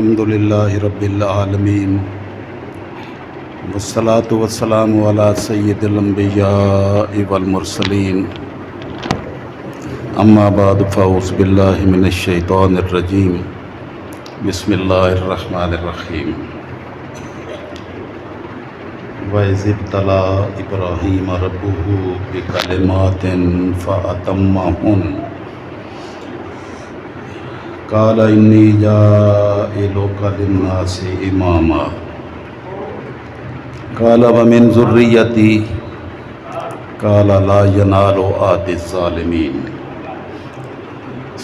الحمدللہ رب العالمین والصلاة والسلام علی سید الانبیاء والمرسلین اما بعد فاعوذ باللہ من الشیطان الرجیم بسم اللہ الرحمن الرحیم وَإِذِ ابْتَلَىٰ إِبْرَاهِيمَ رَبُّهُ بِكَلِمَاتٍ فَأَتَمَّهُنَّ قَالَ إِنِّي جَاعِلُكَ لِلنَّاسِ إِمَامًا قَالَ وَمِنْ ذُرِّيَّتِي قَالَ لَا يَنَالُ عَهْدِي الظَّالِمِينَ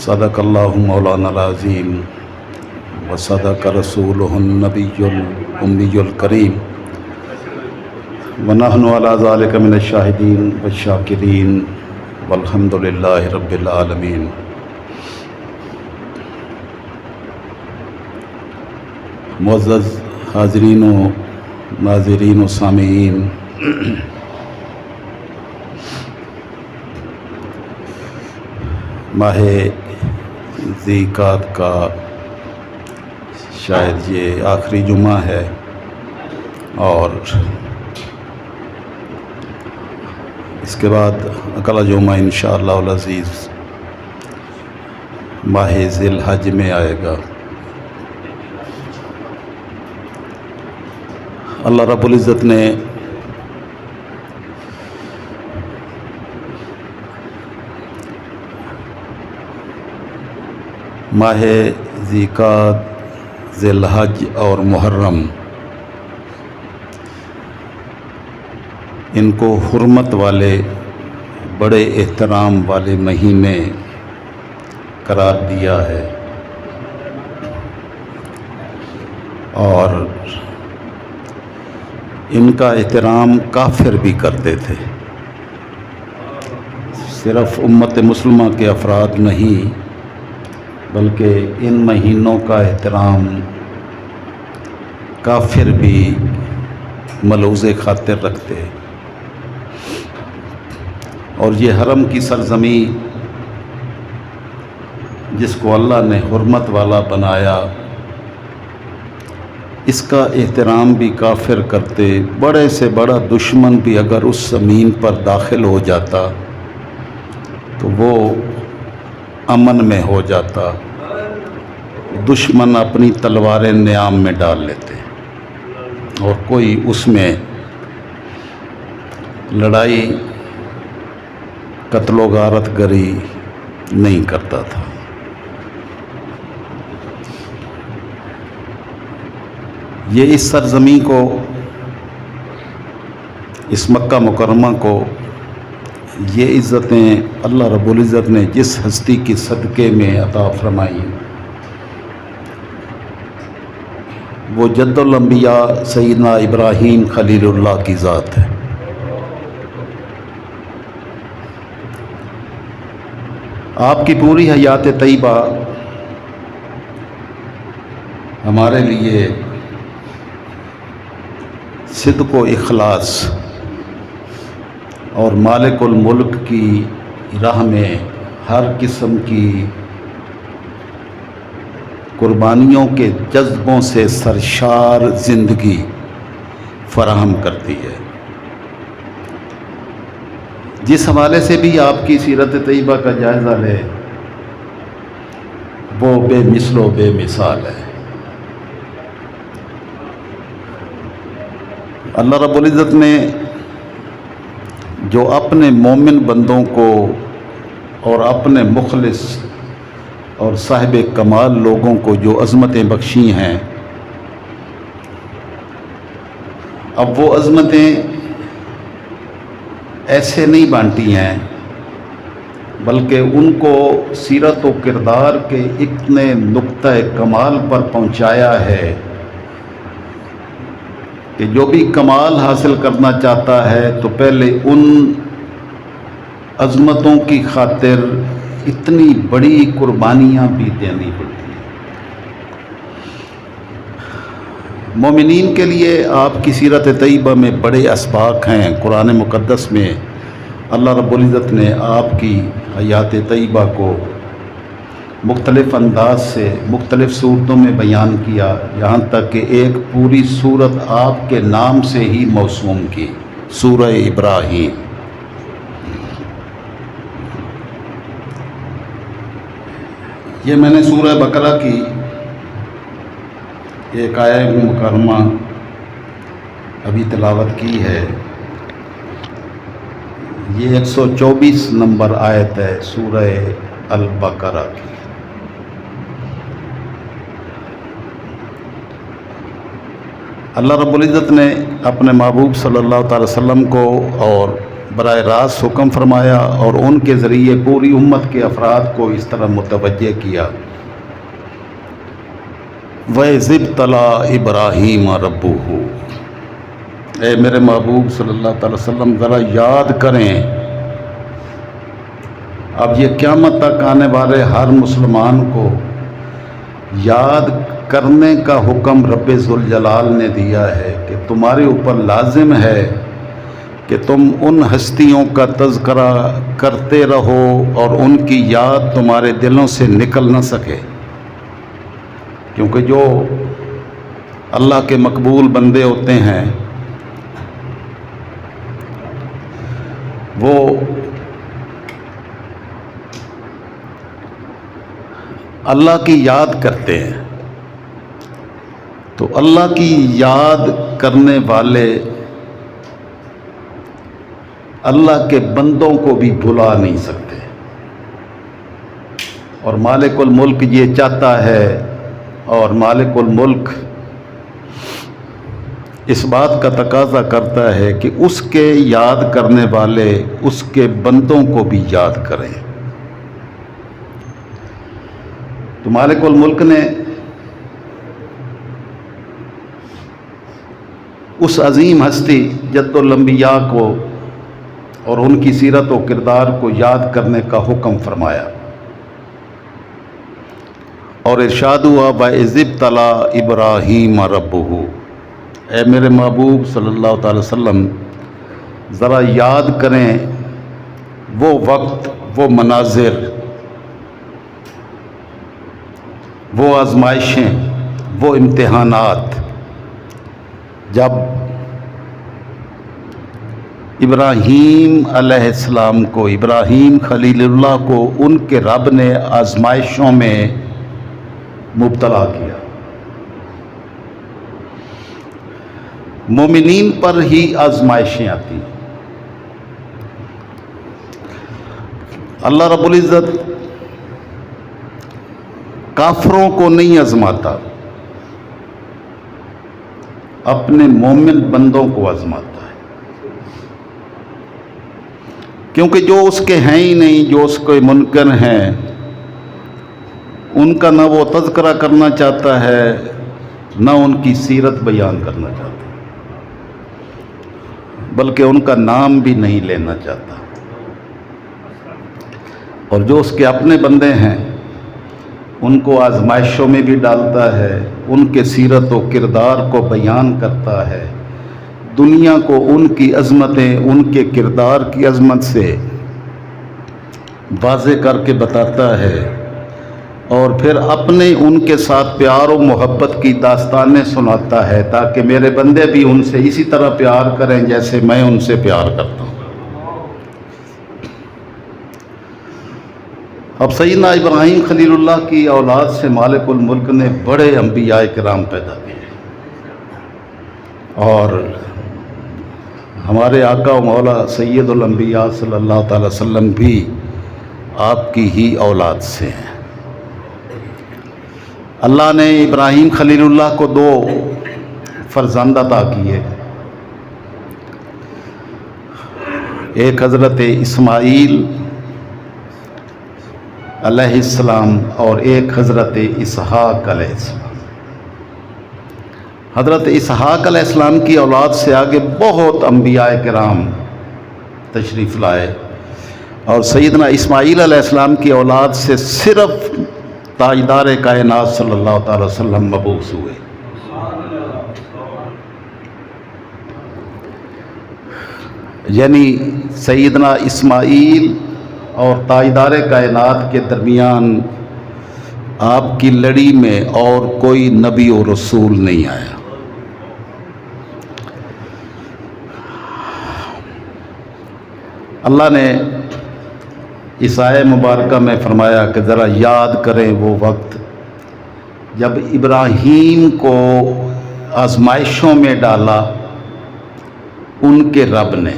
صدق اللہ مولانا العظیم وصدق رسولہ النبی الأمی الکریم ونحن علی ذلک من الشاہدین والشاکرین والحمد للہ رب العالمین۔ معزز حاضرین و ناظرین و سامعین، ماہ ذی القعدہ کا شاید یہ آخری جمعہ ہے اور اس کے بعد اگلا جمعہ انشاءاللہ العزیز ماہ ذی الحج میں آئے گا۔ اللہ رب العزت نے ماہ ذی القعدہ، ذی الحج اور محرم ان کو حرمت والے بڑے احترام والے مہینے قرار دیا ہے اور ان کا احترام کافر بھی کرتے تھے، صرف امت مسلمہ کے افراد نہیں بلکہ ان مہینوں کا احترام کافر بھی ملحوظ خاطر رکھتے، اور یہ حرم کی سرزمین جس کو اللہ نے حرمت والا بنایا، اس کا احترام بھی کافر کرتے۔ بڑے سے بڑا دشمن بھی اگر اس زمین پر داخل ہو جاتا تو وہ امن میں ہو جاتا، دشمن اپنی تلواریں نیام میں ڈال لیتے اور کوئی اس میں لڑائی قتل و غارت گری نہیں کرتا تھا۔ یہ اس سرزمین کو، اس مکہ مکرمہ کو، یہ عزتیں اللہ رب العزت نے جس ہستی کی صدقے میں عطا فرمائی وہ جد الانبیاء سیدنا ابراہیم خلیل اللہ کی ذات ہے۔ آپ کی پوری حیات طیبہ ہمارے لیے صدق و اخلاص اور مالک الملک کی راہ میں ہر قسم کی قربانیوں کے جذبوں سے سرشار زندگی فراہم کرتی ہے۔ جس حوالے سے بھی آپ کی سیرت طیبہ کا جائزہ لے وہ بے مثل و بے مثال ہے۔ اللہ رب العزت نے جو اپنے مومن بندوں کو اور اپنے مخلص اور صاحب کمال لوگوں کو جو عظمتیں بخشی ہیں، اب وہ عظمتیں ایسے نہیں بانٹی ہیں بلکہ ان کو سیرت و کردار کے اتنے نقطہ کمال پر پہنچایا ہے کہ جو بھی کمال حاصل کرنا چاہتا ہے تو پہلے ان عظمتوں کی خاطر اتنی بڑی قربانیاں بھی دینی پڑتی ہیں۔ مومنین کے لیے آپ کی سیرت طیبہ میں بڑے اسباق ہیں۔ قرآن مقدس میں اللہ رب العزت نے آپ کی حیات طیبہ کو مختلف انداز سے مختلف صورتوں میں بیان کیا، یہاں تک کہ ایک پوری صورت آپ کے نام سے ہی موسوم کی، سورہ ابراہیم۔ یہ میں نے سورہ بقرہ کی ایک آیہ مکرمہ ابھی تلاوت کی ہے، یہ 124 نمبر آیت ہے سورہ البقرہ کی۔ اللہ رب العزت نے اپنے محبوب صلی اللہ تعالی وسلم کو اور براہ راست حکم فرمایا اور ان کے ذریعے پوری امت کے افراد کو اس طرح متوجہ کیا، وَإِذِ ابْتَلَىٰ إِبْرَاهِيمَ رَبُّهُ، اے میرے محبوب صلی اللہ تعالی وسلم ذرا یاد کریں، اب یہ قیامت تک آنے والے ہر مسلمان کو یاد کرنے کا حکم رب ذوالجلال نے دیا ہے کہ تمہارے اوپر لازم ہے کہ تم ان ہستیوں کا تذکرہ کرتے رہو اور ان کی یاد تمہارے دلوں سے نکل نہ سکے، کیونکہ جو اللہ کے مقبول بندے ہوتے ہیں وہ اللہ کی یاد کرتے ہیں، تو اللہ کی یاد کرنے والے اللہ کے بندوں کو بھی بھلا نہیں سکتے، اور مالک الملک یہ چاہتا ہے، اور مالک الملک اس بات کا تقاضا کرتا ہے کہ اس کے یاد کرنے والے اس کے بندوں کو بھی یاد کریں۔ تو مالک الملک نے اس عظیم ہستی جد الانبیاء کو اور ان کی سیرت و کردار کو یاد کرنے کا حکم فرمایا، اور ارشاد ہوا وَإِذِ ابْتَلَىٰ إِبْرَاهِيمَ رَبُّهُ، اے میرے محبوب صلی اللہ تعالی وسلم ذرا یاد کریں وہ وقت، وہ مناظر، وہ آزمائشیں، وہ امتحانات جب ابراہیم علیہ السلام کو، ابراہیم خلیل اللہ کو ان کے رب نے آزمائشوں میں مبتلا کیا۔ مومنین پر ہی آزمائشیں آتی، اللہ رب العزت کافروں کو نہیں آزماتا، اپنے مومن بندوں کو آزماتا ہے، کیونکہ جو اس کے ہیں ہی نہیں، جو اس کے منکر ہیں، ان کا نہ وہ تذکرہ کرنا چاہتا ہے نہ ان کی سیرت بیان کرنا چاہتا، بلکہ ان کا نام بھی نہیں لینا چاہتا، اور جو اس کے اپنے بندے ہیں ان کو آزمائشوں میں بھی ڈالتا ہے، ان کے سیرت و کردار کو بیان کرتا ہے، دنیا کو ان کی عظمتیں، ان کے کردار کی عظمت سے واضح کر کے بتاتا ہے، اور پھر اپنے ان کے ساتھ پیار و محبت کی داستانیں سناتا ہے تاکہ میرے بندے بھی ان سے اسی طرح پیار کریں جیسے میں ان سے پیار کرتا ہوں۔ اب سیدنا ابراہیم خلیل اللہ کی اولاد سے مالک الملک نے بڑے انبیاء کرام پیدا کیے، اور ہمارے آقا و مولا سید الانبیاء صلی اللہ تعالی وسلم بھی آپ کی ہی اولاد سے ہیں۔ اللہ نے ابراہیم خلیل اللہ کو 2 فرزند عطا کیے، ایک حضرت اسماعیل علیہ السلام اور ایک حضرت اسحاق علیہ السلام۔ حضرت اسحاق علیہ السلام کی اولاد سے آگے بہت انبیاء کرام تشریف لائے، اور سیدنا اسماعیل علیہ السلام کی اولاد سے صرف تاجدار کائنات صلی اللہ تعالی وسلم مبعوث ہوئے۔ یعنی سیدنا اسماعیل اور تاجدار کائنات کے درمیان آپ کی لڑی میں اور کوئی نبی و رسول نہیں آیا۔ اللہ نے اس آیہ مبارکہ میں فرمایا کہ ذرا یاد کریں وہ وقت جب ابراہیم کو آزمائشوں میں ڈالا ان کے رب نے۔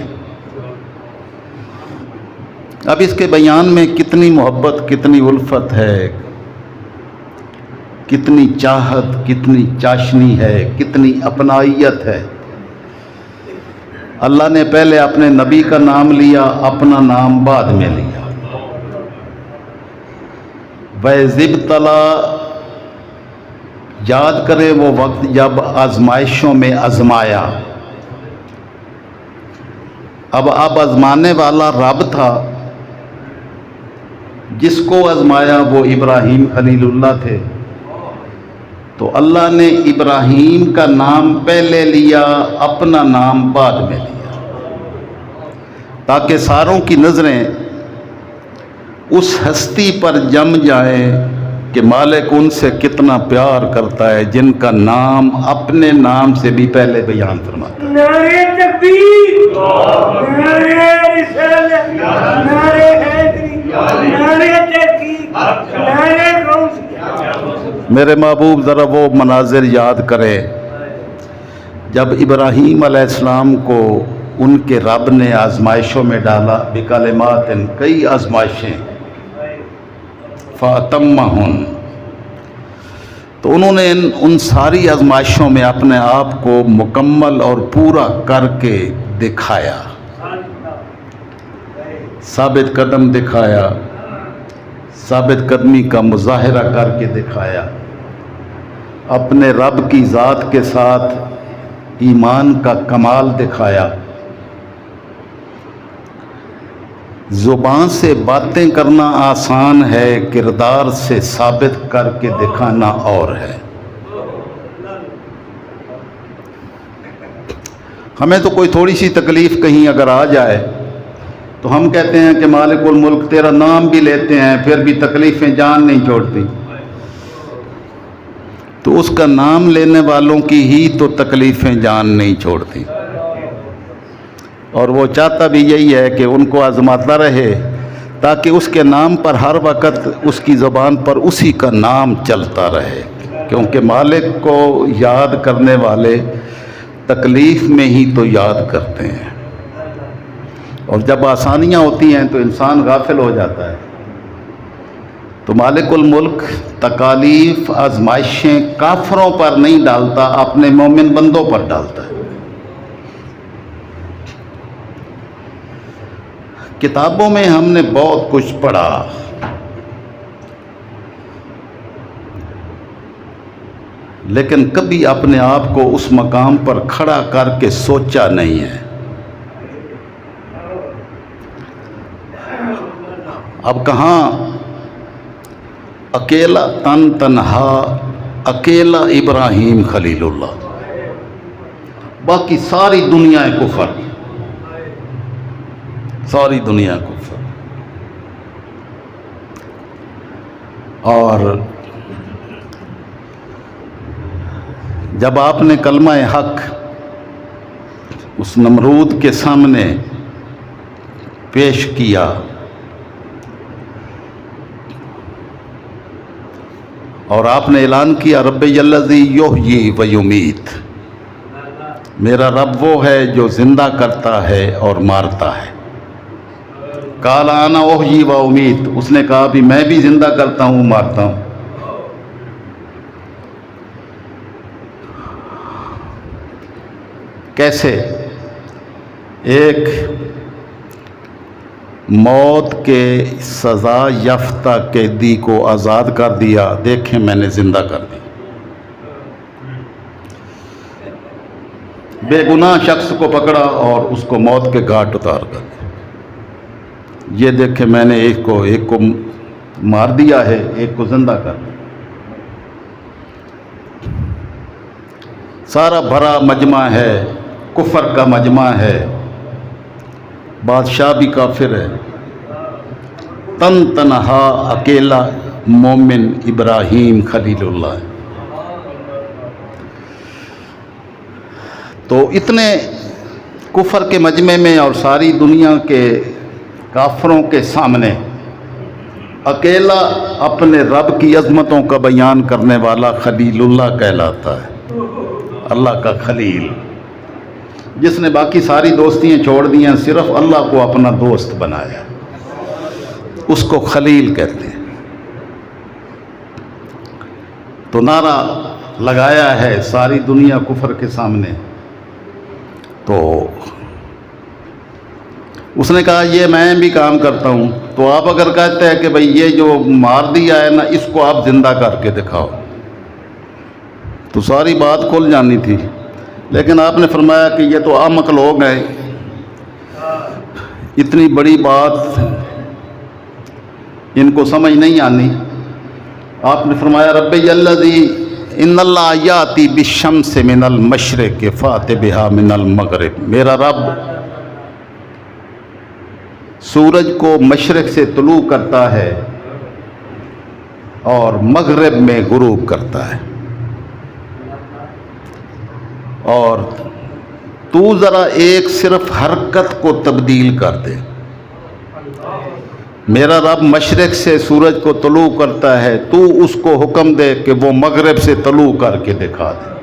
اب اس کے بیان میں کتنی محبت، کتنی الفت ہے، کتنی چاہت، کتنی چاشنی ہے، کتنی اپنائیت ہے۔ اللہ نے پہلے اپنے نبی کا نام لیا، اپنا نام بعد میں لیا۔ وَإِذِ ابْتَلَىٰ، یاد کرے وہ وقت جب آزمائشوں میں آزمایا۔ اب آزمانے والا رب تھا، جس کو آزمایا وہ ابراہیم خلیل اللہ تھے، تو اللہ نے ابراہیم کا نام پہلے لیا، اپنا نام بعد میں لیا، تاکہ ساروں کی نظریں اس ہستی پر جم جائیں کہ مالک ان سے کتنا پیار کرتا ہے، جن کا نام اپنے نام سے بھی پہلے بیان فرماتا ہے۔ نعرہ تکبیر، نعرہ رسالت، نعرہ حیدری، نعرہ تحقیق، نعرہ غوثیہ۔ میرے محبوب ذرا وہ مناظر یاد کرے جب ابراہیم علیہ السلام کو ان کے رب نے آزمائشوں میں ڈالا، بکلمات، کئی آزمائشیں، فَأَتَمَّهُنَّ، تو انہوں نے ان ساری آزمائشوں میں اپنے آپ کو مکمل اور پورا کر کے دکھایا، ثابت قدم دکھایا، ثابت قدمی کا مظاہرہ کر کے دکھایا، اپنے رب کی ذات کے ساتھ ایمان کا کمال دکھایا۔ زبان سے باتیں کرنا آسان ہے، کردار سے ثابت کر کے دکھانا اور ہے۔ ہمیں تو کوئی تھوڑی سی تکلیف کہیں اگر آ جائے تو ہم کہتے ہیں کہ مالک الملک تیرا نام بھی لیتے ہیں، پھر بھی تکلیفیں جان نہیں چھوڑتی۔ تو اس کا نام لینے والوں کی ہی تو تکلیفیں جان نہیں چھوڑتی، اور وہ چاہتا بھی یہی ہے کہ ان کو آزماتا رہے تاکہ اس کے نام پر ہر وقت اس کی زبان پر اسی کا نام چلتا رہے، کیونکہ مالک کو یاد کرنے والے تکلیف میں ہی تو یاد کرتے ہیں، اور جب آسانیاں ہوتی ہیں تو انسان غافل ہو جاتا ہے۔ تو مالک الملک تکالیف، آزمائشیں کافروں پر نہیں ڈالتا، اپنے مومن بندوں پر ڈالتا ہے۔ کتابوں میں ہم نے بہت کچھ پڑھا، لیکن کبھی اپنے آپ کو اس مقام پر کھڑا کر کے سوچا نہیں ہے۔ اب کہاں اکیلا تن تنہا، اکیلا ابراہیم خلیل اللہ، باقی ساری دنیا کفر، ساری دنیا کفر۔ اور جب آپ نے کلمہ حق اس نمرود کے سامنے پیش کیا، اور آپ نے اعلان کیا رب الذی یحیی و یمیت، میرا رب وہ ہے جو زندہ کرتا ہے اور مارتا ہے۔ قال انا احیی و امیت، اس نے کہا بھی میں بھی زندہ کرتا ہوں، مارتا ہوں۔ کیسے؟ ایک موت کے سزا یافتہ قیدی کو آزاد کر دیا، دیکھیں میں نے زندہ کر دی۔ بے گناہ شخص کو پکڑا اور اس کو موت کے گھاٹ اتار کر دیا، یہ دیکھیں میں نے ایک کو مار دیا ہے، ایک کو زندہ کر دیا۔ سارا بھرا مجمع ہے، کفر کا مجمع ہے، بادشاہ بھی کافر ہے، تن تنہا اکیلا مومن ابراہیم خلیل اللہ. تو اتنے کفر کے مجمع میں اور ساری دنیا کے کافروں کے سامنے اکیلا اپنے رب کی عظمتوں کا بیان کرنے والا خلیل اللہ کہلاتا ہے. اللہ کا خلیل، جس نے باقی ساری دوستیاں چھوڑ دی ہیں، صرف اللہ کو اپنا دوست بنایا، اس کو خلیل کہتے ہیں. تو نعرہ لگایا ہے ساری دنیا کفر کے سامنے. تو اس نے کہا یہ میں بھی کام کرتا ہوں. تو آپ اگر کہتے ہیں کہ بھئی یہ جو مار دیا ہے نا، اس کو آپ زندہ کر کے دکھاؤ، تو ساری بات کھل جانی تھی. لیکن آپ نے فرمایا کہ یہ تو احمق لوگ ہیں، اتنی بڑی بات ان کو سمجھ نہیں آنی. آپ نے فرمایا ربی الذی ان اللہ یاتی بالشمس من المشرق فات بہا من المغرب. میرا رب سورج کو مشرق سے طلوع کرتا ہے اور مغرب میں غروب کرتا ہے. اور تو ذرا ایک صرف حرکت کو تبدیل کر دے. میرا رب مشرق سے سورج کو طلوع کرتا ہے، تو اس کو حکم دے کہ وہ مغرب سے طلوع کر کے دکھا دے.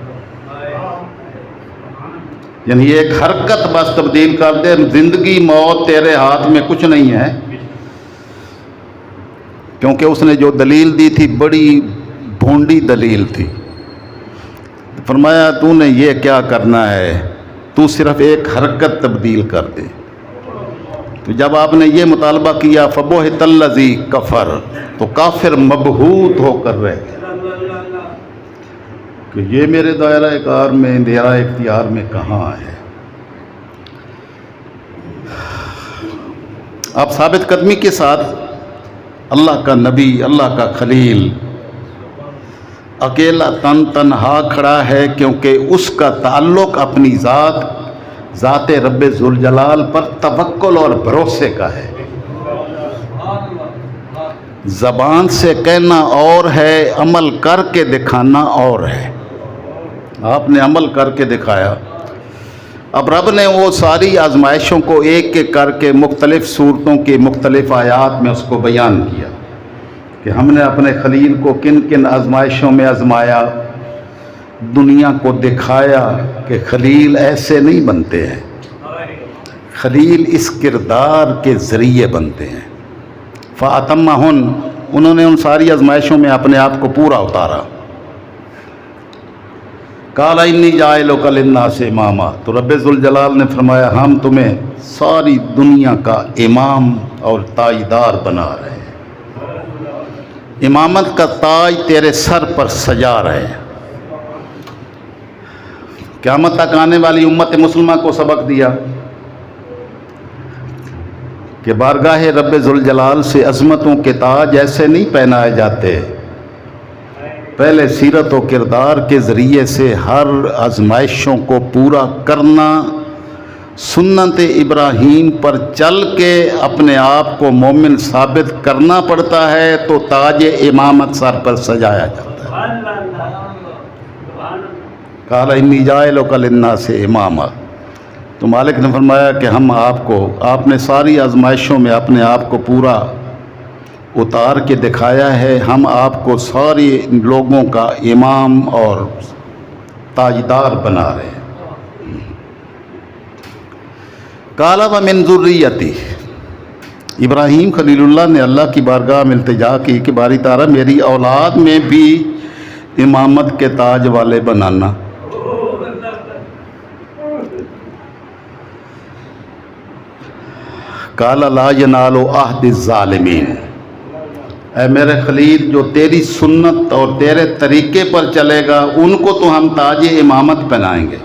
یعنی ایک حرکت بس تبدیل کر دے. زندگی موت تیرے ہاتھ میں کچھ نہیں ہے. کیونکہ اس نے جو دلیل دی تھی بڑی بھونڈی دلیل تھی. فرمایا تو نے یہ کیا کرنا ہے، تو صرف ایک حرکت تبدیل کر دے. تو جب آپ نے یہ مطالبہ کیا فبہت الذی کفر، تو کافر مبہوت ہو کر رہ گئے کہ یہ میرے دائرہ کار میں، میرا اختیار میں کہاں ہے. آپ ثابت قدمی کے ساتھ اللہ کا نبی، اللہ کا خلیل اکیلا تنہا کھڑا ہے، کیونکہ اس کا تعلق اپنی ذات رب ذوالجلال پر توکل اور بھروسے کا ہے. زبان سے کہنا اور ہے، عمل کر کے دکھانا اور ہے. آپ نے عمل کر کے دکھایا. اب رب نے وہ ساری آزمائشوں کو ایک ایک کر کے مختلف صورتوں کی مختلف آیات میں اس کو بیان کیا کہ ہم نے اپنے خلیل کو کن کن آزمائشوں میں آزمایا. دنیا کو دکھایا کہ خلیل ایسے نہیں بنتے ہیں، خلیل اس کردار کے ذریعے بنتے ہیں. فَأَتَمَّهُنْ، انہوں نے ان ساری آزمائشوں میں اپنے آپ کو پورا اتارا. قَالَ إِنِّي جَاعِلُكَ لِلنَّاسِ إِمَامًا، تو رب ذوالجلال نے فرمایا ہم تمہیں ساری دنیا کا امام اور تاجدار بنا رہے ہیں. امامت کا تاج تیرے سر پر سجا رہے ہیں. قیامت تک آنے والی امت مسلمہ کو سبق دیا کہ بارگاہ رب ذوالجلال سے عظمتوں کے تاج ایسے نہیں پہنائے جاتے. پہلے سیرت و کردار کے ذریعے سے ہر آزمائشوں کو پورا کرنا، سنت ابراہیم پر چل کے اپنے آپ کو مومن ثابت کرنا پڑتا ہے، تو تاج امامت سر پر سجایا جاتا ہے. قال انی جاعلک للناس اماما. تو مالک نے فرمایا کہ ہم آپ نے ساری آزمائشوں میں اپنے آپ کو پورا اتار کے دکھایا ہے. ہم آپ کو ساری لوگوں کا امام اور تاجدار بنا رہے ہیں. قال ومن ذریتی، ابراہیم خلیل اللہ نے اللہ کی بارگاہ میں التجا کی کہ باری تعالیٰ میری اولاد میں بھی امامت کے تاج والے بنانا. قال لا ینال عہد الظالمین، اے میرے خلیل جو تیری سنت اور تیرے طریقے پر چلے گا ان کو تو ہم تاج امامت پہنائیں گے،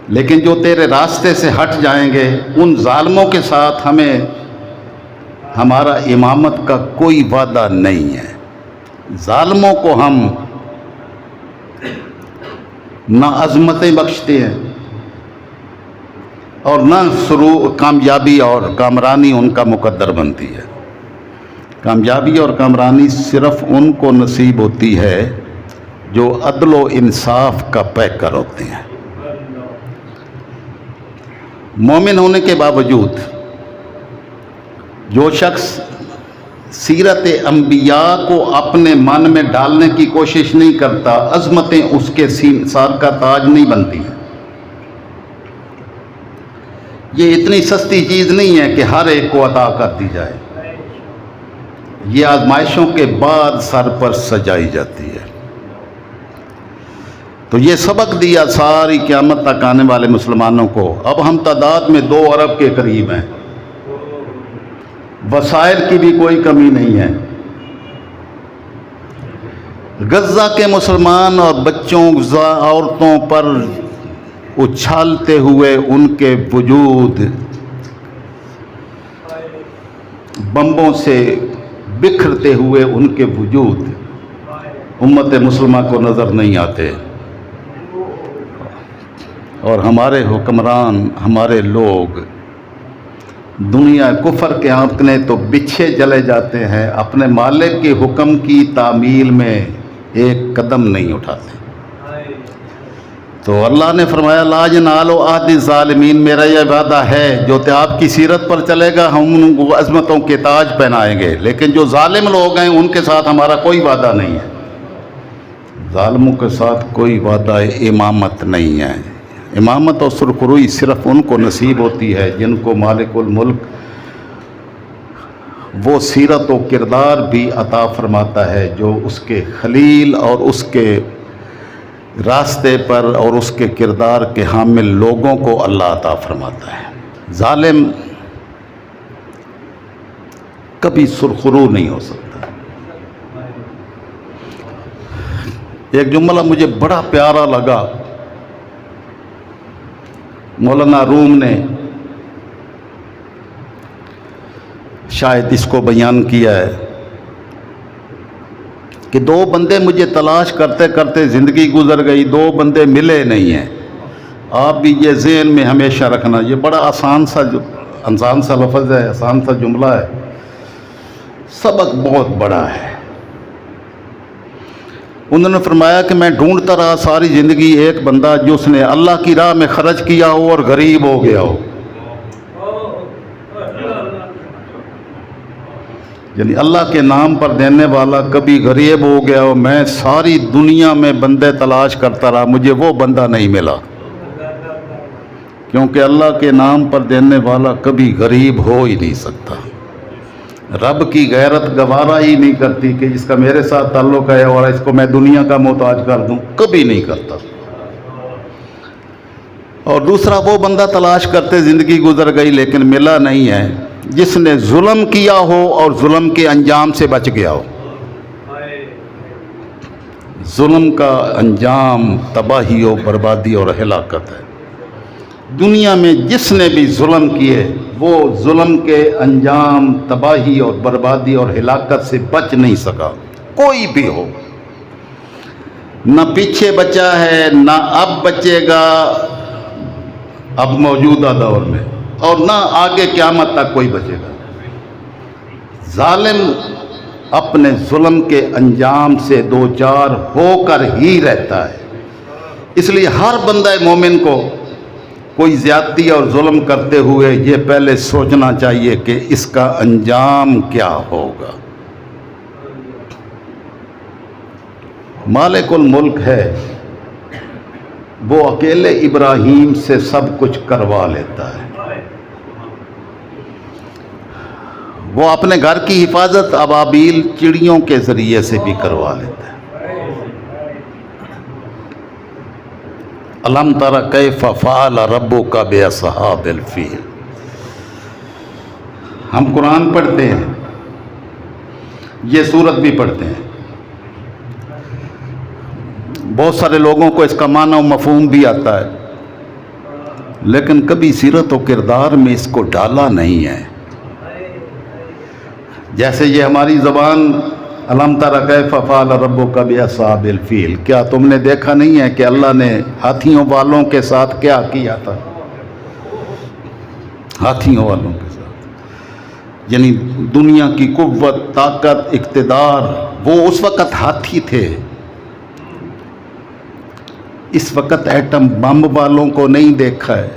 لیکن جو تیرے راستے سے ہٹ جائیں گے ان ظالموں کے ساتھ ہمارا امامت کا کوئی وعدہ نہیں ہے. ظالموں کو ہم نہ عظمتیں بخشتے ہیں اور نہ کامیابی اور کامرانی ان کا مقدر بنتی ہے. کامیابی اور کامرانی صرف ان کو نصیب ہوتی ہے جو عدل و انصاف کا پیکر ہوتے ہیں۔ مومن ہونے کے باوجود جو شخص سیرت انبیاء کو اپنے من میں ڈالنے کی کوشش نہیں کرتا، عظمتیں اس کے سر کا تاج نہیں بنتی۔ یہ اتنی سستی چیز نہیں ہے کہ ہر ایک کو عطا کر دی جائے، یہ آزمائشوں کے بعد سر پر سجائی جاتی ہے۔ تو یہ سبق دیا ساری قیامت تک آنے والے مسلمانوں کو۔ اب ہم تعداد میں 2 ارب کے قریب ہیں، وسائل کی بھی کوئی کمی نہیں ہے۔ غزہ کے مسلمان اور بچوں عورتوں پر اچھالتے ہوئے ان کے وجود بمبوں سے بکھرتے ہوئے ان کے وجود امت مسلمہ کو نظر نہیں آتے، اور ہمارے حکمران، ہمارے لوگ دنیا کفر کے آنکنے تو بچھے چلے جاتے ہیں، اپنے مالک کے حکم کی تعمیل میں ایک قدم نہیں اٹھاتے۔ تو اللہ نے فرمایا لا ینالوا عہد الظالمین، میرا یہ وعدہ ہے جو آپ کی سیرت پر چلے گا ہم ان کو عظمتوں کے تاج پہنائیں گے، لیکن جو ظالم لوگ ہیں ان کے ساتھ ہمارا کوئی وعدہ نہیں ہے۔ ظالموں کے ساتھ کوئی وعدہ امامت نہیں ہے۔ امامت اور سرخروئی صرف ان کو نصیب ہوتی ہے جن کو مالک الملک وہ سیرت و کردار بھی عطا فرماتا ہے جو اس کے خلیل اور اس کے راستے پر اور اس کے کردار کے حامل لوگوں کو اللہ عطا فرماتا ہے۔ ظالم کبھی سرخرو نہیں ہو سکتا۔ ایک جملہ مجھے بڑا پیارا لگا، مولانا روم نے شاید اس کو بیان کیا ہے کہ 2 بندے مجھے تلاش کرتے کرتے زندگی گزر گئی، 2 بندے ملے نہیں ہیں۔ آپ بھی یہ ذہن میں ہمیشہ رکھنا، یہ بڑا آسان سا لفظ ہے، آسان سا جملہ ہے، سبق بہت بڑا ہے۔ انہوں نے فرمایا کہ میں ڈھونڈتا رہا ساری زندگی ایک بندہ جس نے اللہ کی راہ میں خرچ کیا ہو اور غریب ہو گیا ہو، یعنی اللہ کے نام پر دینے والا کبھی غریب ہو گیا ہو۔ میں ساری دنیا میں بندے تلاش کرتا رہا، مجھے وہ بندہ نہیں ملا، کیونکہ اللہ کے نام پر دینے والا کبھی غریب ہو ہی نہیں سکتا۔ رب کی غیرت گوارا ہی نہیں کرتی کہ اس کا میرے ساتھ تعلق ہے اور اس کو میں دنیا کا محتاج کر دوں، کبھی نہیں کرتا۔ اور دوسرا وہ بندہ تلاش کرتے زندگی گزر گئی لیکن ملا نہیں ہے جس نے ظلم کیا ہو اور ظلم کے انجام سے بچ گیا ہو۔ ظلم کا انجام تباہی و بربادی اور ہلاکت ہے۔ دنیا میں جس نے بھی ظلم کیے وہ ظلم کے انجام تباہی اور بربادی اور ہلاکت سے بچ نہیں سکا، کوئی بھی ہو، نہ پیچھے بچا ہے نہ اب بچے گا اب موجودہ دور میں، اور نہ آگے قیامت تک کوئی بچے گا۔ ظالم اپنے ظلم کے انجام سے دوچار ہو کر ہی رہتا ہے۔ اس لیے ہر بندہ مومن کو کوئی زیادتی اور ظلم کرتے ہوئے یہ پہلے سوچنا چاہیے کہ اس کا انجام کیا ہوگا۔ مالک الملک ہے، وہ اکیلے ابراہیم سے سب کچھ کروا لیتا ہے۔ وہ اپنے گھر کی حفاظت ابابیل چڑیوں کے ذریعے سے بھی کروا لیتا ہے۔ الم تر کیف فعل ربک باصحاب الفیل۔ ہم قرآن پڑھتے ہیں، یہ سورت بھی پڑھتے ہیں، بہت سارے لوگوں کو اس کا معنی و مفہوم بھی آتا ہے، لیکن کبھی سیرت و کردار میں اس کو ڈالا نہیں ہے۔ جیسے یہ ہماری زبان الم تر کیف فعل ربک باصحاب الفیل، کیا تم نے دیکھا نہیں ہے کہ اللہ نے ہاتھیوں والوں کے ساتھ کیا کیا تھا؟ ہاتھیوں والوں کے ساتھ یعنی دنیا کی قوت، طاقت، اقتدار، وہ اس وقت ہاتھی تھے. اس وقت ایٹم بم والوں کو نہیں دیکھا ہے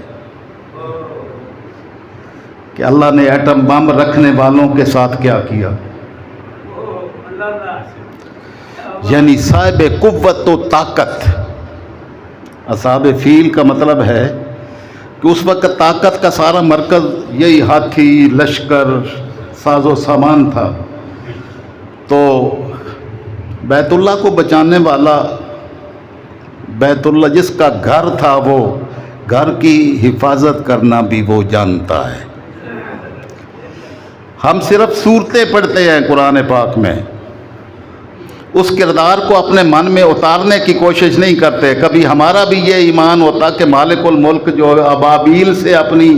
کہ اللہ نے ایٹم بم رکھنے والوں کے ساتھ کیا کیا. یعنی صاحب قوت و طاقت. اصحاب فیل کا مطلب ہے کہ اس وقت طاقت کا سارا مرکز یہی ہاتھی، لشکر، ساز و سامان تھا. تو بیت اللہ کو بچانے والا، بیت اللہ جس کا گھر تھا، وہ گھر کی حفاظت کرنا بھی وہ جانتا ہے. ہم صرف صورتیں پڑھتے ہیں قرآن پاک میں، اس کردار کو اپنے من میں اتارنے کی کوشش نہیں کرتے. کبھی ہمارا بھی یہ ایمان ہوتا کہ مالک الملک جو ابابیل سے اپنی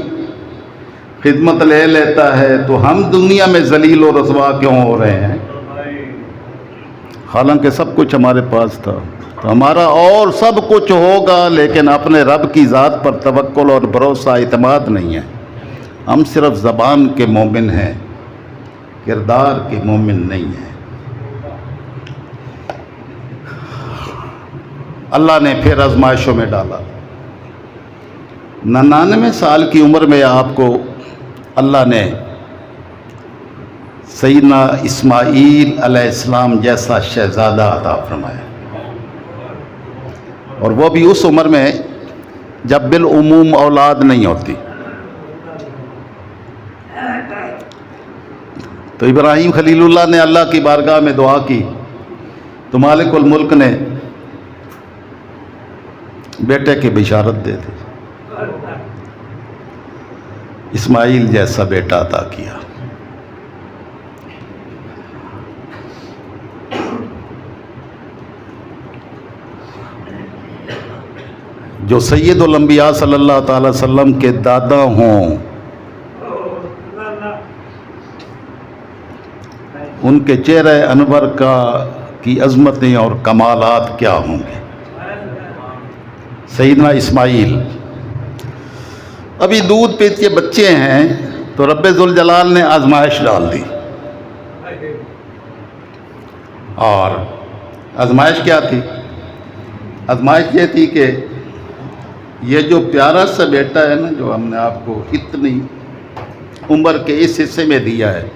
خدمت لے لیتا ہے تو ہم دنیا میں ذلیل و رسوا کیوں ہو رہے ہیں؟ حالانکہ سب کچھ ہمارے پاس تھا. تو ہمارا اور سب کچھ ہوگا، لیکن اپنے رب کی ذات پر توکل اور بھروسہ، اعتماد نہیں ہے. ہم صرف زبان کے مومن ہیں، کردار کے مومن نہیں ہیں. اللہ نے پھر آزمائشوں میں ڈالا. 99 سال کی عمر میں آپ کو اللہ نے سیدنا اسماعیل علیہ السلام جیسا شہزادہ عطا فرمایا، اور وہ بھی اس عمر میں جب بالعموم اولاد نہیں ہوتی. تو ابراہیم خلیل اللہ نے اللہ کی بارگاہ میں دعا کی تو مالک الملک نے بیٹے کی بشارت دے دی، اسماعیل جیسا بیٹا عطا کیا. جو سید الانبیاء صلی اللہ تعالی وسلم کے دادا ہوں، ان کے چہرہ انور کی عظمتیں اور کمالات کیا ہوں گے. سیدنا اسماعیل ابھی دودھ پیتے کے بچے ہیں تو رب ذوالجلال نے آزمائش ڈال دی. اور آزمائش کیا تھی؟ آزمائش یہ تھی کہ یہ جو پیارا سا بیٹا ہے نا، جو ہم نے آپ کو اتنی عمر کے اس حصے میں دیا ہے،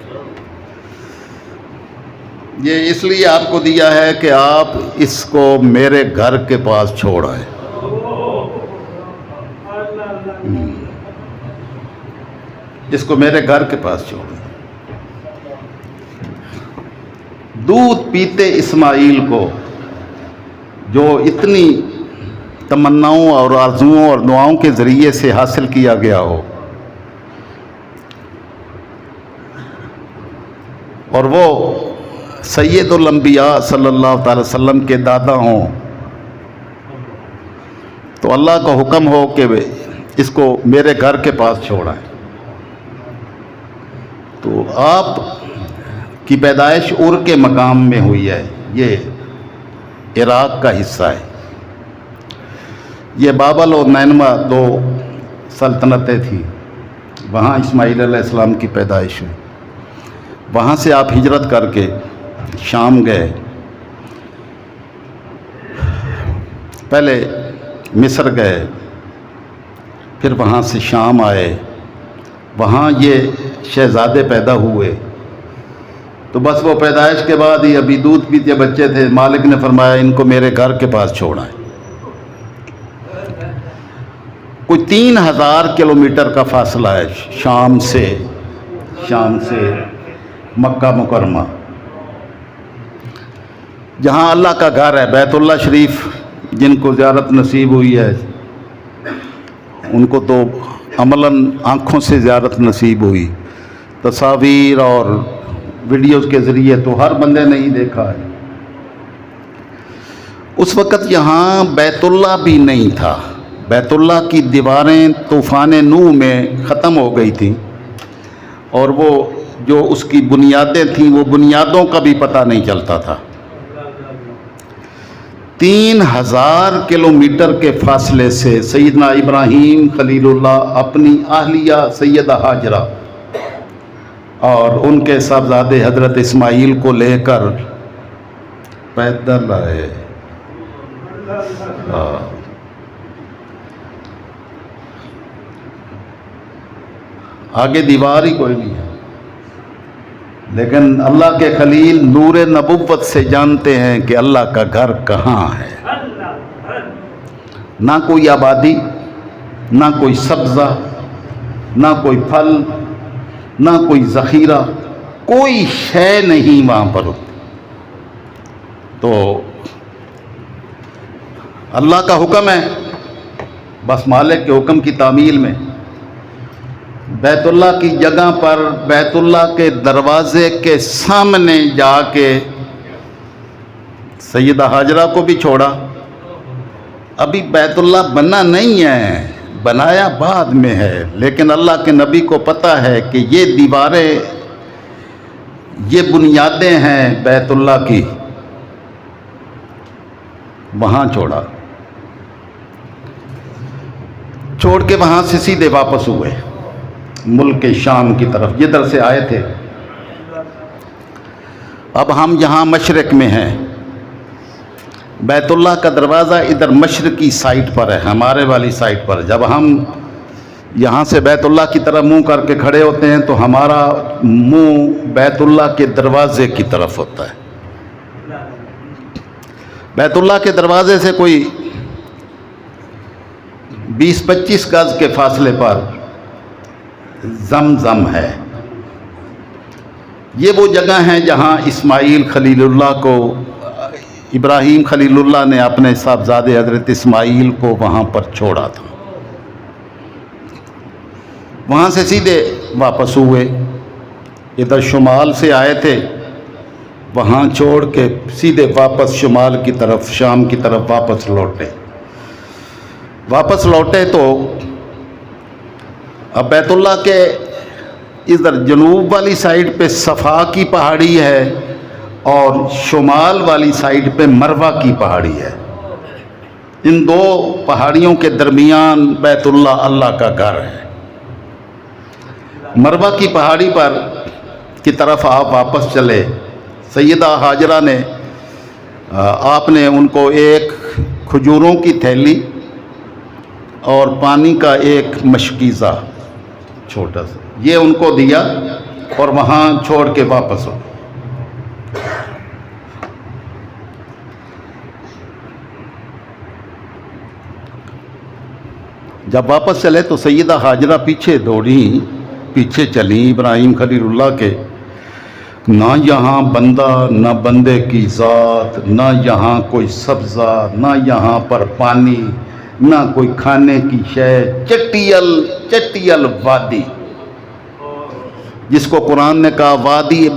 یہ اس لیے آپ کو دیا ہے کہ آپ اس کو میرے گھر کے پاس چھوڑ آئے. اس کو میرے گھر کے پاس چھوڑ آئے. دودھ پیتے اسماعیل کو جو اتنی تمناؤں اور آرزوؤں اور دعاؤں کے ذریعے سے حاصل کیا گیا ہو، اور وہ سید الانبیاء صلی اللہ تعالی وسلم کے دادا ہوں، تو اللہ کا حکم ہو کہ اس کو میرے گھر کے پاس چھوڑائیں. تو آپ کی پیدائش ار کے مقام میں ہوئی ہے، یہ عراق کا حصہ ہے. یہ بابل اور نینوا 2 سلطنتیں تھیں، وہاں اسماعیل علیہ السلام کی پیدائش ہوئی. وہاں سے آپ ہجرت کر کے شام گئے. پہلے مصر گئے، پھر وہاں سے شام آئے. وہاں یہ شہزادے پیدا ہوئے. تو بس وہ پیدائش کے بعد ہی ابھی دودھ پیتے بچے تھے، مالک نے فرمایا ان کو میرے گھر کے پاس چھوڑائیں. کوئی 3000 کلومیٹر کا فاصلہ ہے شام سے مکہ مکرمہ، جہاں اللہ کا گھر ہے. بیت اللہ شریف جن کو زیارت نصیب ہوئی ہے ان کو تو عملاً آنکھوں سے زیارت نصیب ہوئی، تصاویر اور ویڈیوز کے ذریعے تو ہر بندے نے ہی دیکھا ہے. اس وقت یہاں بیت اللہ بھی نہیں تھا. بیت اللہ کی دیواریں طوفان نوح میں ختم ہو گئی تھیں، اور وہ جو اس کی بنیادیں تھیں وہ بنیادوں کا بھی پتہ نہیں چلتا تھا. 3000 کلومیٹر کے فاصلے سے سیدنا ابراہیم خلیل اللہ اپنی اہلیہ سیدہ ہاجرہ اور ان کے صاحبزادے حضرت اسماعیل کو لے کر پیدل آئے. آگے دیوار ہی کوئی نہیں ہے، لیکن اللہ کے خلیل نور نبوت سے جانتے ہیں کہ اللہ کا گھر کہاں ہے. نہ کوئی آبادی، نہ کوئی سبزہ، نہ کوئی پھل، نہ کوئی ذخیرہ، کوئی شے نہیں وہاں پر ہوتی. تو اللہ کا حکم ہے، بس مالک کے حکم کی تعمیل میں بیت اللہ کی جگہ پر بیت اللہ کے دروازے کے سامنے جا کے سیدہ ہاجرہ کو بھی چھوڑا. ابھی بیت اللہ بنا نہیں ہے، بنایا بعد میں ہے، لیکن اللہ کے نبی کو پتہ ہے کہ یہ دیواریں، یہ بنیادیں ہیں بیت اللہ کی. وہاں چھوڑا، چھوڑ کے وہاں سے سیدھے واپس ہوئے ملک شام کی طرف، جدھر سے آئے تھے. اب ہم یہاں مشرق میں ہیں، بیت اللہ کا دروازہ ادھر مشرقی سائٹ پر ہے، ہمارے والی سائٹ پر. جب ہم یہاں سے بیت اللہ کی طرف منہ کر کے کھڑے ہوتے ہیں تو ہمارا منہ بیت اللہ کے دروازے کی طرف ہوتا ہے. بیت اللہ کے دروازے سے کوئی 20-25 گز کے فاصلے پر زمزم ہے. یہ وہ جگہ ہیں جہاں اسماعیل خلیل اللہ کو، ابراہیم خلیل اللہ نے اپنے صاحبزادے حضرت اسماعیل کو وہاں پر چھوڑا تھا. وہاں سے سیدھے واپس ہوئے، ادھر شمال سے آئے تھے، وہاں چھوڑ کے سیدھے واپس شمال کی طرف، شام کی طرف واپس لوٹے. تو اب بیت اللہ کے ادھر جنوب والی سائڈ پہ صفا کی پہاڑی ہے اور شمال والی سائڈ پہ مروہ کی پہاڑی ہے. ان دو پہاڑیوں کے درمیان بیت اللہ اللہ کا گھر ہے. مروہ کی پہاڑی پر کی طرف آپ واپس چلے. سیدہ ہاجرہ نے، آپ نے ان کو ایک کھجوروں کی تھیلی اور پانی کا ایک مشکیزہ چھوٹا سا یہ ان کو دیا اور وہاں چھوڑ کے واپس ہو. جب واپس چلے تو سیدہ ہاجرہ پیچھے چلیں ابراہیم خلیل اللہ کے. نہ یہاں بندہ، نہ بندے کی ذات، نہ یہاں کوئی سبزہ، نہ یہاں پر پانی، نہ کوئی کھانے کی شے. چٹیل وادی، جس کو قرآن نے کہا وادی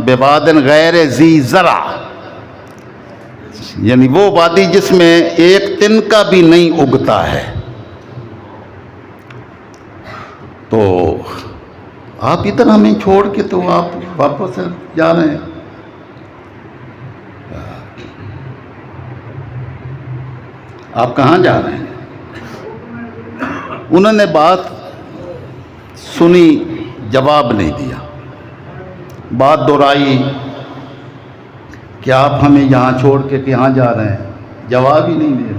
بوادن غیر ذی زرع، یعنی وہ وادی جس میں ایک تنکا بھی نہیں اگتا ہے. تو آپ ادھر ہمیں چھوڑ کے تو آپ واپس جا رہے ہیں. آپ کہاں جا رہے ہیں؟ انہوں نے بات سنی، جواب نہیں دیا. بات دہرائی کہ آپ ہمیں یہاں چھوڑ کے کہاں جا رہے ہیں، جواب ہی نہیں دیا.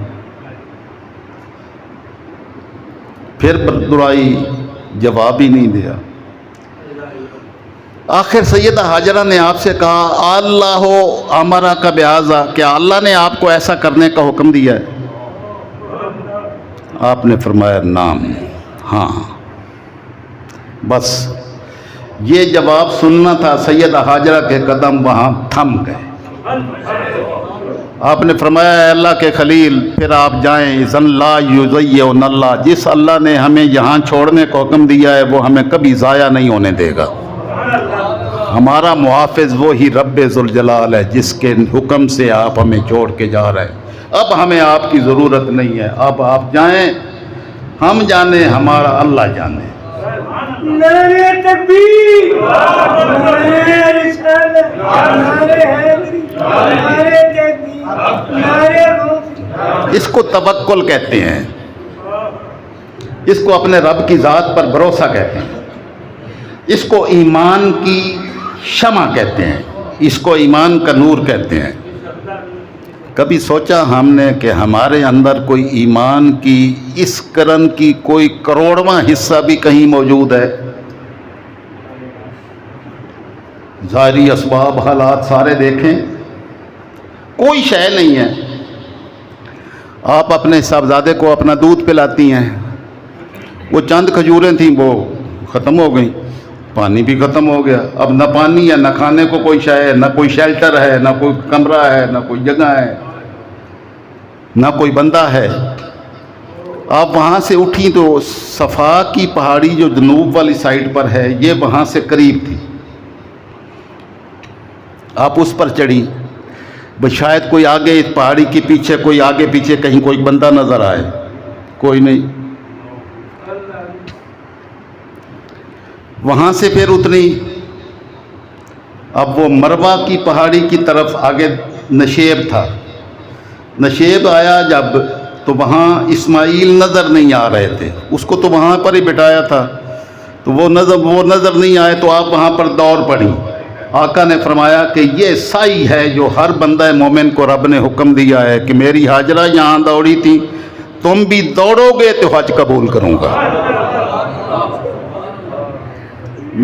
پھر دہرائی، جواب ہی نہیں دیا. آخر سیدہ ہاجرہ نے آپ سے کہا اللہ امرا کا بہذا، کیا اللہ نے آپ کو ایسا کرنے کا حکم دیا ہے؟ آپ نے فرمایا نام، ہاں. بس یہ جواب سننا تھا. سیدہ ہاجرہ کے قدم وہاں تھم گئے. آپ نے فرمایا اے اللہ کے خلیل، پھر آپ جائیں. اذن لا یضیعن اللہ، جس اللہ نے ہمیں یہاں چھوڑنے کا حکم دیا ہے وہ ہمیں کبھی ضائع نہیں ہونے دے گا. ہمارا محافظ وہی رب ذوالجلال ہے جس کے حکم سے آپ ہمیں چھوڑ کے جا رہے ہیں. اب ہمیں آپ کی ضرورت نہیں ہے. اب آپ جائیں، ہم جانے، ہمارا اللہ جانے. نعرہ تکبیر، نعرہ رسالت، نعرہ حیدری، نعرہ تحقیق، نعرہ غوث. اس کو توکل کہتے ہیں، اس کو اپنے رب کی ذات پر بھروسہ کہتے ہیں. اس کو ایمان کی شمع کہتے ہیں، اس کو ایمان کا نور کہتے ہیں۔ کبھی سوچا ہم نے کہ ہمارے اندر کوئی ایمان کی اس کرن کی کوئی کروڑواں حصہ بھی کہیں موجود ہے؟ ظاہری اسباب حالات سارے دیکھیں، کوئی شے نہیں ہے۔ آپ اپنے صاحبزادے کو اپنا دودھ پلاتی ہیں، وہ چند کھجوریں تھیں وہ ختم ہو گئیں، پانی بھی ختم ہو گیا، اب نہ پانی ہے، نہ کھانے کو کوئی شے ہے، نہ کوئی شیلٹر ہے، نہ کوئی کمرہ ہے، نہ کوئی جگہ ہے، نہ کوئی بندہ ہے۔ آپ وہاں سے اٹھیں تو صفا کی پہاڑی جو جنوب والی سائڈ پر ہے یہ وہاں سے قریب تھی، آپ اس پر چڑھی، بس شاید کوئی آگے اس پہاڑی کے پیچھے کوئی آگے پیچھے کہیں کوئی بندہ نظر آئے، کوئی نہیں۔ وہاں سے پھر اتنی، اب وہ مروہ کی پہاڑی کی طرف آگے نشیب تھا، نشیب آیا جب تو وہاں اسماعیل نظر نہیں آ رہے تھے، اس کو تو وہاں پر ہی بٹھایا تھا، تو وہ نظر نہیں آئے تو آپ وہاں پر دوڑ پڑی۔ آقا نے فرمایا کہ یہ سعی ہے جو ہر بندہ مومن کو رب نے حکم دیا ہے کہ میری ہاجرہ یہاں دوڑی تھی، تم بھی دوڑو گے تو حج قبول کروں گا،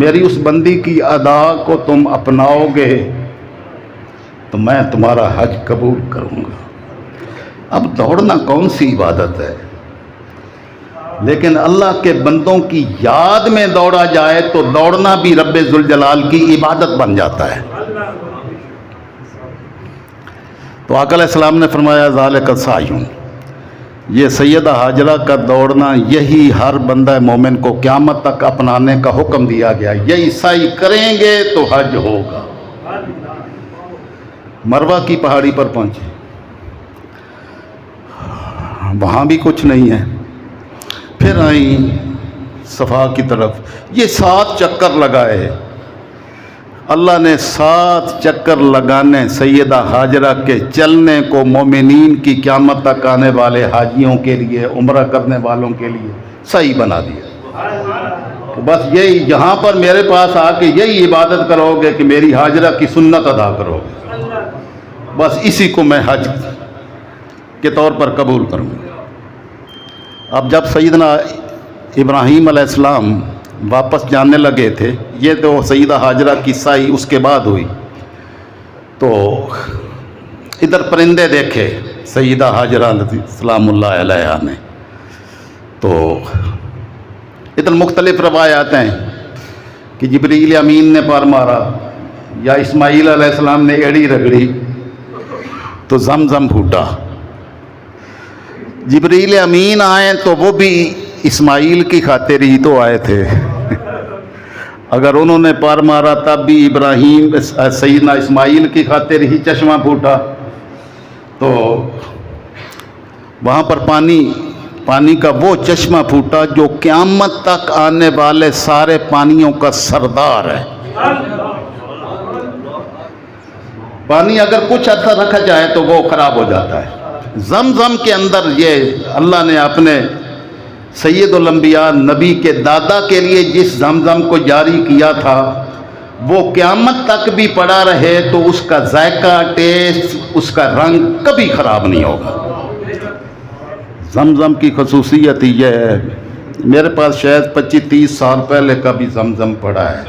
میری اس بندی کی ادا کو تم اپناؤ گے تو میں تمہارا حج قبول کروں گا۔ اب دوڑنا کون سی عبادت ہے، لیکن اللہ کے بندوں کی یاد میں دوڑا جائے تو دوڑنا بھی رب ذوالجلال کی عبادت بن جاتا ہے۔ تو آقا علیہ السلام نے فرمایا ذالک سعی، یہ سیدہ ہاجرہ کا دوڑنا یہی ہر بندہ مومن کو قیامت تک اپنانے کا حکم دیا گیا، یہی سعی کریں گے تو حج ہوگا۔ مروہ کی پہاڑی پر پہنچے، وہاں بھی کچھ نہیں ہے، پھر آئیں صفا کی طرف، یہ 7 چکر لگائے، اللہ نے 7 چکر لگانے سیدہ ہاجرہ کے چلنے کو مومنین کی قیامت تک آنے والے حاجیوں کے لیے، عمرہ کرنے والوں کے لیے صحیح بنا دیا۔ تو بس یہی یہاں پر میرے پاس آ کے یہی عبادت کرو گے کہ میری ہاجرہ کی سنت ادا کرو گے، بس اسی کو میں حج کے طور پر قبول کروں گا۔ اب جب سیدنا ابراہیم علیہ السلام واپس جانے لگے تھے، یہ تو سیدہ ہاجرہ کی سعی اس کے بعد ہوئی، تو ادھر پرندے دیکھے سیدہ ہاجرہ سلام اللہ علیہا نے، تو ادھر مختلف روایات ہیں کہ جبریل امین نے پر مارا یا اسماعیل علیہ السلام نے ایڑی رگڑی تو زمزم پھوٹا۔ جبریل امین آئے تو وہ بھی اسماعیل کی خاطر ہی تو آئے تھے، اگر انہوں نے پار مارا تب بھی ابراہیم سیدنا اسماعیل کی خاطر ہی چشمہ پھوٹا۔ تو وہاں پر پانی کا وہ چشمہ پھوٹا جو قیامت تک آنے والے سارے پانیوں کا سردار ہے۔ پانی اگر کچھ عرصہ رکھا جائے تو وہ خراب ہو جاتا ہے۔ زمزم کے اندر یہ اللہ نے اپنے سید الانبیاء نبی کے دادا کے لیے جس زمزم کو جاری کیا تھا وہ قیامت تک بھی پڑا رہے تو اس کا ذائقہ، ٹیسٹ، اس کا رنگ کبھی خراب نہیں ہوگا۔ زمزم کی خصوصیت یہ ہے، میرے پاس شاید 25-30 سال پہلے کا بھی زمزم پڑا ہے،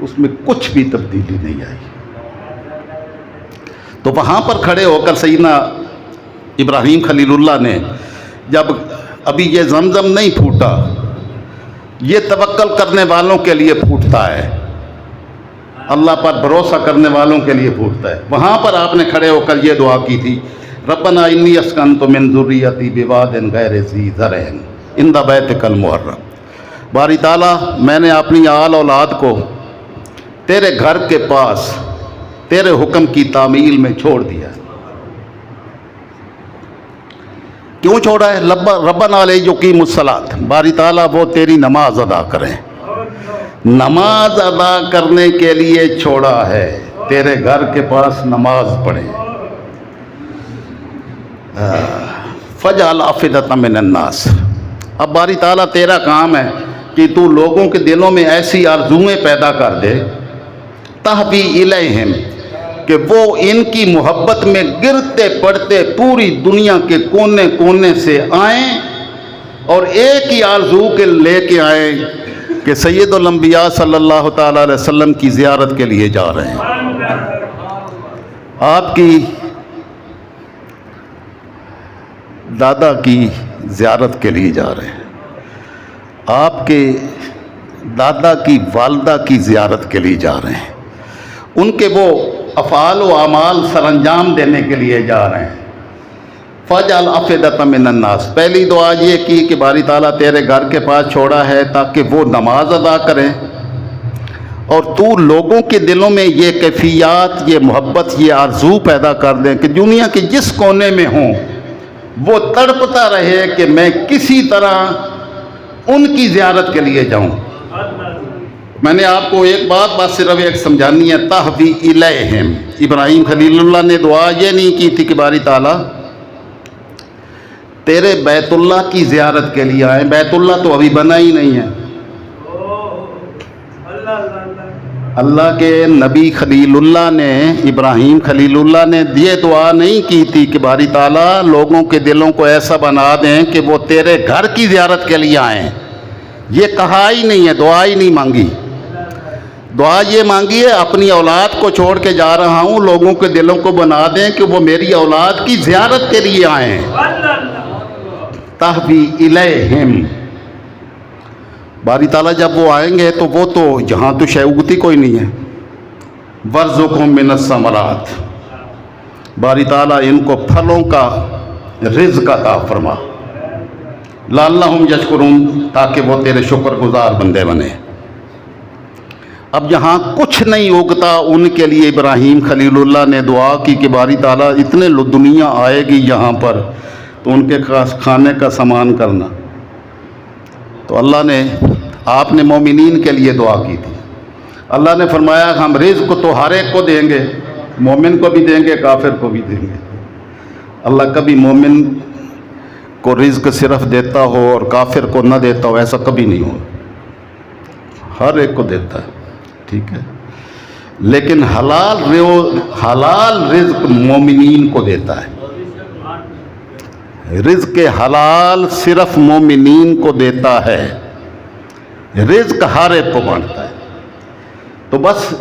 اس میں کچھ بھی تبدیلی نہیں آئی۔ تو وہاں پر کھڑے ہو کر سیدنا ابراہیم خلیل اللہ نے، جب ابھی یہ زمزم نہیں پھوٹا، یہ توکل کرنے والوں کے لیے پھوٹتا ہے، اللہ پر بھروسہ کرنے والوں کے لیے پھوٹتا ہے، وہاں پر آپ نے کھڑے ہو کر یہ دعا کی تھی، ربنا انی اسکنت من ذریتی بواد غیر ذی زرع عند بیتک المحرم، باری تعالیٰ میں نے اپنی آل اولاد کو تیرے گھر کے پاس تیرے حکم کی تعمیل میں چھوڑ دیا۔ کیوں چھوڑا ہے؟ ربنا لیقیموا الصلاۃ، باری تعالیٰ وہ تیری نماز ادا کریں، نماز ادا کرنے کے لیے چھوڑا ہے، تیرے گھر کے پاس نماز پڑھیں۔ فجعل افئدۃ من الناس، اب باری تعالیٰ تیرا کام ہے کہ تو لوگوں کے دلوں میں ایسی آرزوئیں پیدا کر دے تہوی الیہم کہ وہ ان کی محبت میں گرتے پڑتے پوری دنیا کے کونے کونے سے آئیں اور ایک ہی آرزو کے لے کے آئیں کہ سید الانبیاء صلی اللہ تعالی علیہ وسلم کی زیارت کے لیے جا رہے ہیں، آپ کی دادا کی زیارت کے لیے جا رہے ہیں، آپ کے دادا کی والدہ کی زیارت کے لیے جا رہے ہیں، ان کے وہ افعال و اعمال سر انجام دینے کے لیے جا رہے ہیں۔ فَجْعَلْ أَفْئِدَةً مِّنَ النَّاسِ، پہلی دعا یہ کی کہ باری تعالیٰ تیرے گھر کے پاس چھوڑا ہے تاکہ وہ نماز ادا کریں، اور تو لوگوں کے دلوں میں یہ کیفیات، یہ محبت، یہ آرزو پیدا کر دیں کہ دنیا کے جس کونے میں ہوں وہ تڑپتا رہے کہ میں کسی طرح ان کی زیارت کے لیے جاؤں۔ میں نے آپ کو ایک بات صرف ایک سمجھانی ہے، تہوی الیہم۔ ابراہیم خلیل اللہ نے دعا یہ نہیں کی تھی کہ باری تعالیٰ تیرے بیت اللہ کی زیارت کے لیے آئیں، بیت اللہ تو ابھی بنا ہی نہیں ہے۔ اللہ کے نبی خلیل اللہ نے، ابراہیم خلیل اللہ نے یہ دعا نہیں کی تھی کہ باری تعالیٰ لوگوں کے دلوں کو ایسا بنا دیں کہ وہ تیرے گھر کی زیارت کے لیے آئیں، یہ کہا ہی نہیں ہے، دعا ہی نہیں مانگی۔ دعا یہ مانگی ہے اپنی اولاد کو چھوڑ کے جا رہا ہوں، لوگوں کے دلوں کو بنا دیں کہ وہ میری اولاد کی زیارت کے لیے آئیں۔ تہوی الیہم، باری تعالیٰ جب وہ آئیں گے تو وہ تو جہاں تو شے اگتی کوئی نہیں ہے۔ وَارْزُقْهُم مِّنَ الثَّمَرَاتِ، باری تعالیٰ ان کو پھلوں کا رزق عطا فرما، لَعَلَّهُمْ يَشْكُرُونَ، تاکہ وہ تیرے شکر گزار بندے بنے۔ اب جہاں کچھ نہیں اگتا ان کے لیے ابراہیم خلیل اللہ نے دعا کی کہ باری تعالیٰ اتنے دنیا آئے گی یہاں پر تو ان کے کھانے کا سامان کرنا۔ تو اللہ نے، آپ نے مومنین کے لیے دعا کی تھی، اللہ نے فرمایا ہم رزق تو ہر ایک کو دیں گے، مومن کو بھی دیں گے، کافر کو بھی دیں گے۔ اللہ کبھی مومن کو رزق صرف دیتا ہو اور کافر کو نہ دیتا ہو، ایسا کبھی نہیں ہو، ہر ایک کو دیتا ہے، ٹھیک ہے، لیکن حلال رزق مومنین کو دیتا ہے۔ رزق حلال صرف مومنین کو دیتا ہے، رزق ہر ایک کو بانٹتا ہے۔ تو بس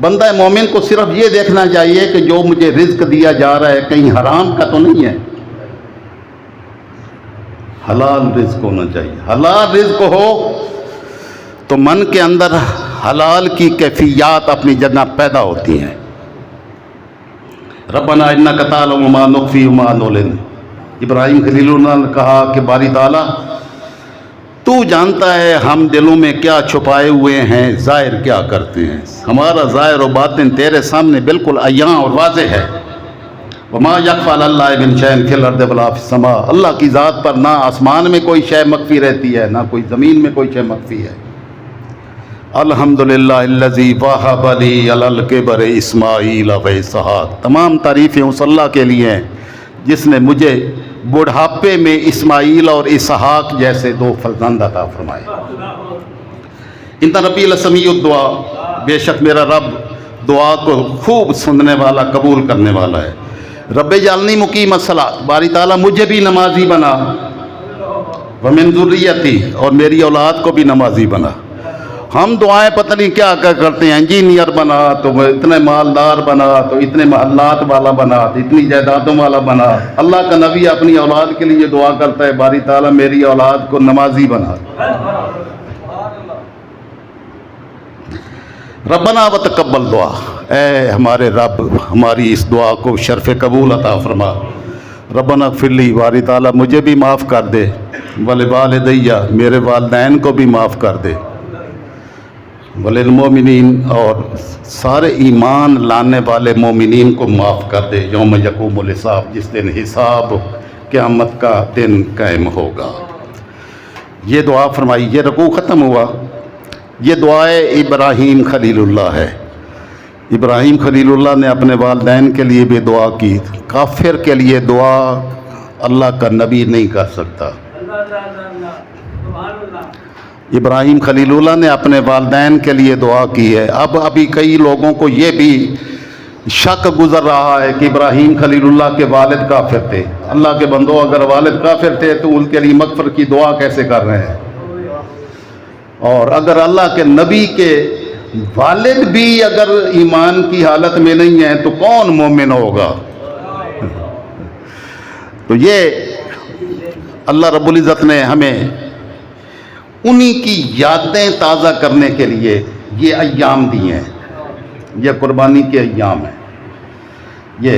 بندہ مومن کو صرف یہ دیکھنا چاہیے کہ جو مجھے رزق دیا جا رہا ہے کہیں حرام کا تو نہیں ہے، حلال رزق ہونا چاہیے۔ حلال رزق ہو تو من کے اندر حلال کی کیفیات اپنی جگہ پیدا ہوتی ہیں۔ ربنا انک تعلم ما نخفی وما نعلن، ابراہیم خلیل اللہ نے کہا کہ باری تعالیٰ تو جانتا ہے ہم دلوں میں کیا چھپائے ہوئے ہیں، ظاہر کیا کرتے ہیں، ہمارا ظاہر و باطن تیرے سامنے بالکل عیاں اور واضح ہے۔ وما یخفی علی اللہ من شیء فی الارض ولا فی السماء، اللہ کی ذات پر نہ آسمان میں کوئی شے مخفی رہتی ہے نہ کوئی زمین میں کوئی شے مخفی ہے۔ الحمدللہ الذی وہب لی علی الکبر اسماعیل و اسحاق، تمام تعریفیں اس اللہ کے لیے ہیں جس نے مجھے بڑھاپے میں اسماعیل اور اسحاق جیسے دو فرزند عطا فرمائے۔ ان ربی لسمیع الدعا، بے شک میرا رب دعا کو خوب سننے والا، قبول کرنے والا ہے۔ رب اجعلنی مقیم الصلاۃ، باری تعالیٰ مجھے بھی نمازی بنا، ومن ذریتی، اور میری اولاد کو بھی نمازی بنا۔ ہم دعائیں پتہ نہیں کیا کرتے ہیں، انجینئر بنا تو اتنے مالدار بنا تو اتنے محلات والا بنا تو اتنی جائیدادوں والا بنا۔ اللہ کا نبی اپنی اولاد کے لیے دعا کرتا ہے، باری تعالیٰ میری اولاد کو نمازی بنا۔ ربنا وتقبل دعا، اے ہمارے رب ہماری اس دعا کو شرف قبول عطا فرما۔ ربنا اغفر لی، باری تعالیٰ مجھے بھی معاف کر دے، ولوالدی، میرے والدین کو بھی معاف کر دے، وللمومنین، اور سارے ایمان لانے والے مومنین کو معاف کر دے، یوم یقوم الحساب، جس دن حساب قیامت کا دن قائم ہوگا۔ یہ دعا فرمائی، یہ رکوع ختم ہوا۔ یہ دعائے ابراہیم خلیل اللہ ہے۔ ابراہیم خلیل اللہ نے اپنے والدین کے لیے بھی دعا کی، کافر کے لیے دعا اللہ کا نبی نہیں کر سکتا۔ ابراہیم خلیلullah نے اپنے والدین کے لیے دعا کی ہے. اب ابھی کئی لوگوں کو یہ بھی شک گزر رہا ہے کہ ابراہیم خلیلullah کے والد کافر تھے. اللہ کے بندو، اگر والد کافر تھے تو ان کے لیے مغفرت کی دعا کیسے کر رہے ہیں؟ اور اگر اللہ کے نبی کے والد بھی اگر ایمان کی حالت میں نہیں ہیں تو کون مومن ہوگا؟ تو یہ اللہ رب العزت نے ہمیں انہی کی یادیں تازہ کرنے کے لیے یہ ایام دیے ہیں. یہ قربانی کے ایام ہیں. یہ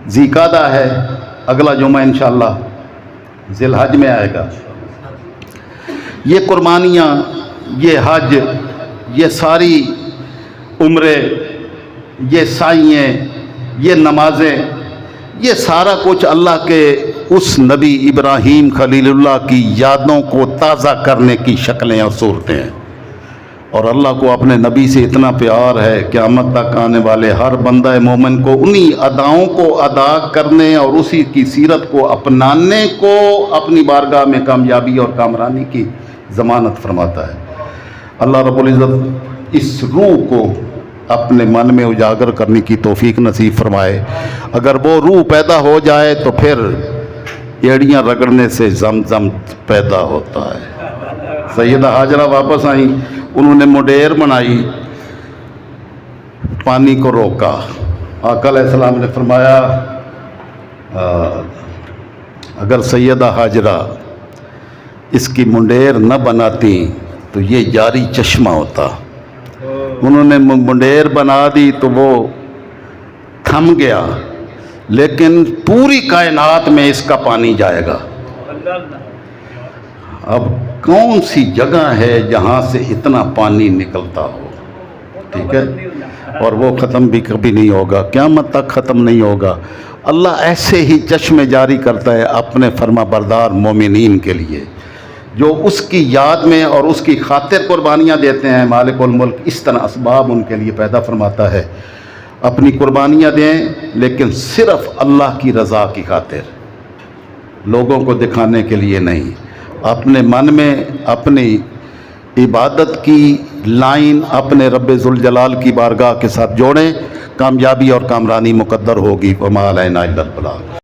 ذی القعدہ ہے، اگلا جمعہ انشاءاللہ ذی الحج میں آئے گا. یہ قربانیاں، یہ حج، یہ ساری عمرے، یہ سعییں، یہ نمازیں، یہ سارا کچھ اللہ کے اس نبی ابراہیم خلیل اللہ کی یادوں کو تازہ کرنے کی شکلیں اور صورتیں ہیں. اور اللہ کو اپنے نبی سے اتنا پیار ہے، قیامت تک آنے والے ہر بندہ مومن کو انہی اداؤں کو ادا کرنے اور اسی کی سیرت کو اپنانے کو اپنی بارگاہ میں کامیابی اور کامرانی کی ضمانت فرماتا ہے. اللہ رب العزت اس روح کو اپنے من میں اجاگر کرنے کی توفیق نصیب فرمائے. اگر وہ روح پیدا ہو جائے تو پھر ایڑیاں رگڑنے سے زمزم پیدا ہوتا ہے. سیدہ حاجرہ واپس آئیں، انہوں نے منڈیر بنائی، پانی کو روکا. آقا علیہ السلام نے فرمایا اگر سیدہ حاجرہ اس کی منڈیر نہ بناتی تو یہ جاری چشمہ ہوتا. انہوں نے منڈیر بنا دی تو وہ تھم گیا، لیکن پوری کائنات میں اس کا پانی جائے گا. اب کون سی جگہ ہے جہاں سے اتنا پانی نکلتا ہو؟ ٹھیک ہے، اور وہ ختم بھی کبھی نہیں ہوگا، قیامت تک ختم نہیں ہوگا. اللہ ایسے ہی چشمے جاری کرتا ہے اپنے فرما بردار مومنین کے لیے جو اس کی یاد میں اور اس کی خاطر قربانیاں دیتے ہیں. مالک الملک اس طرح اسباب ان کے لیے پیدا فرماتا ہے. اپنی قربانیاں دیں لیکن صرف اللہ کی رضا کی خاطر، لوگوں کو دکھانے کے لیے نہیں. اپنے من میں اپنی عبادت کی لائن اپنے رب ذوالجلال کی بارگاہ کے ساتھ جوڑیں، کامیابی اور کامرانی مقدر ہوگی. وما علینا الا البلاغ.